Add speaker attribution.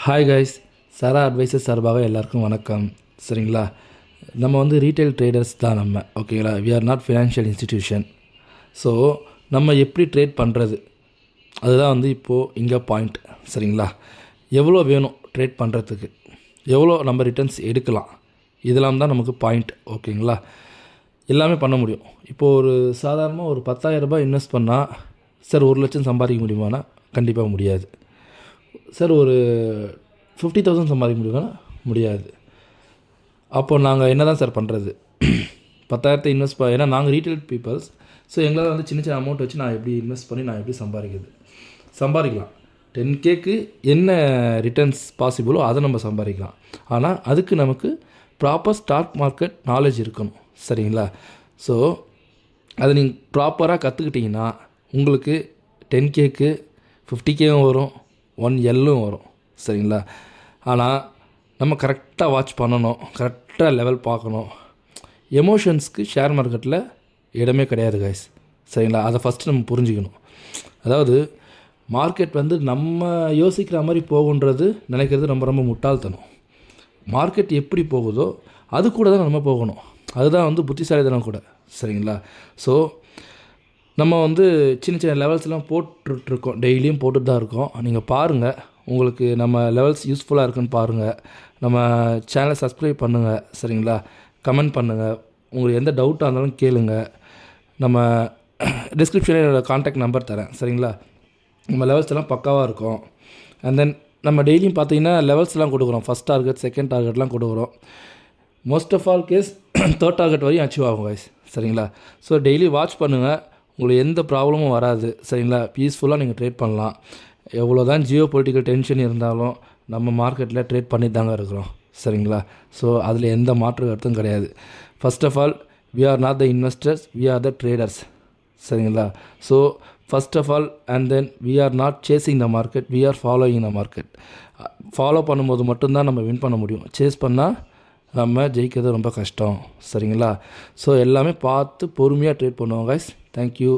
Speaker 1: Hi guys, சாரா advices சார்பாக எல்லாருக்கும் வணக்கம். சரிங்களா, நம்ம வந்து ரீட்டைல் ட்ரேடர்ஸ் தான் நம்ம. ஓகேங்களா, we are not financial institution. So நம்ம எப்படி ட்ரேட் பண்ணுறது, அதுதான் வந்து இப்போது இங்கே பாயிண்ட். சரிங்களா, எவ்வளோ வேணும் ட்ரேட் பண்ணுறதுக்கு, எவ்வளோ நம்ம ரிட்டர்ன்ஸ் எடுக்கலாம், இதெல்லாம் தான் நமக்கு பாயிண்ட். ஓகேங்களா, எல்லாமே பண்ண முடியும். இப்போது ஒரு சாதாரணமாக ஒரு 10,000 ரூபாய் இன்வெஸ்ட் பண்ணால் சார் 1 லட்சம் சம்பாதிக்க முடியுமானா கண்டிப்பாக முடியாது. சார் ஒரு 50,000 சம்பாதிக்க முடியுமானா முடியாது. அப்போது நாங்கள் என்ன தான் சார் பண்ணுறது? 10,000 இன்வெஸ்ட் ஏன்னா நாங்கள் ரீட்டைல் பீப்புள்ஸ். ஸோ எங்களால் வந்து சின்ன சின்ன அமௌண்ட் வச்சு நான் எப்படி இன்வெஸ்ட் பண்ணி நான் எப்படி சம்பாதிக்கலாம். 10Kக்கு என்ன ரிட்டர்ன்ஸ் பாசிபிளோ அதை நம்ம சம்பாதிக்கலாம். ஆனால் அதுக்கு நமக்கு ப்ராப்பர் ஸ்டாக் மார்க்கெட் நாலேஜ் இருக்கணும். சரிங்களா, ஸோ அதை நீங்கள் ப்ராப்பராக கற்றுக்கிட்டிங்கன்னா உங்களுக்கு 10Kக்கு 50Kவும் வரும், 1Lலும் வரும். சரிங்களா, ஆனால் நம்ம கரெக்டாக வாட்ச் பண்ணணும், கரெக்டாக லெவல் பார்க்கணும். எமோஷன்ஸ்க்கு ஷேர் மார்க்கெட்டில் இடமே கிடையாது கைஸ். சரிங்களா, அதை ஃபஸ்ட்டு நம்ம புரிஞ்சுக்கணும். அதாவது மார்க்கெட் வந்து நம்ம யோசிக்கிற மாதிரி போகுன்றது நினைக்கிறது ரொம்ப ரொம்ப முட்டாள்தனம். மார்க்கெட் எப்படி போகுதோ அது கூட தான் நம்ம போகணும். அதுதான் வந்து புத்திசாலித்தனம் கூட. சரிங்களா, ஸோ நம்ம வந்து சின்ன சின்ன லெவல்ஸ்லாம் போட்டுட்ருக்கோம், டெய்லியும் போட்டுட்டு தான் இருக்கோம். நீங்கள் பாருங்கள், உங்களுக்கு நம்ம லெவல்ஸ் யூஸ்ஃபுல்லாக இருக்குன்னு பாருங்கள். நம்ம சேனலை சப்ஸ்கிரைப் பண்ணுங்கள். சரிங்களா, கமெண்ட் பண்ணுங்கள், உங்களுக்கு எந்த டவுட்டாக இருந்தாலும் கேளுங்கள். நம்ம டிஸ்கிரிப்ஷனில் என்னோடய கான்டாக்ட் நம்பர் தரேன். சரிங்களா, நம்ம லெவல்ஸ் எல்லாம் பக்காவாக இருக்கும். அண்ட் தென் நம்ம டெய்லியும் பார்த்தீங்கன்னா லெவல்ஸ்லாம் கொடுக்குறோம். ஃபஸ்ட் டார்கெட், செகண்ட் டார்கெட்லாம் கொடுக்குறோம். Most of all case 3rd target வரையும் அச்சீவ் ஆகும் கைஸ். சரிங்களா, ஸோ டெய்லி வாட்ச் பண்ணுங்கள், உங்களுக்கு எந்த ப்ராப்ளமும் வராது. சரிங்களா, பீஸ்ஃபுல்லாக நீங்கள் ட்ரேட் பண்ணலாம். எவ்வளோ தான் ஜியோ பொலிட்டிக்கல் டென்ஷன் இருந்தாலும் நம்ம மார்க்கெட்டில் ட்ரேட் பண்ணி தாங்க இருக்கிறோம். சரிங்களா, ஸோ அதில் எந்த மாற்று கருத்தும் கிடையாது. First of all, we are not the investors, we are the traders. சரிங்களா, so first of all and then we are not chasing the market, we are following the market. Follow பண்ணும்போது மட்டும்தான் நம்ம win பண்ண முடியும். Chase பண்ணால் நம்ம ஜெயிக்கிறது ரொம்ப கஷ்டம். சரிங்களா, ஸோ எல்லாமே பார்த்து பொறுமையாக ட்ரேட் பண்ணுவோம் கைஸ். தேங்க்யூ.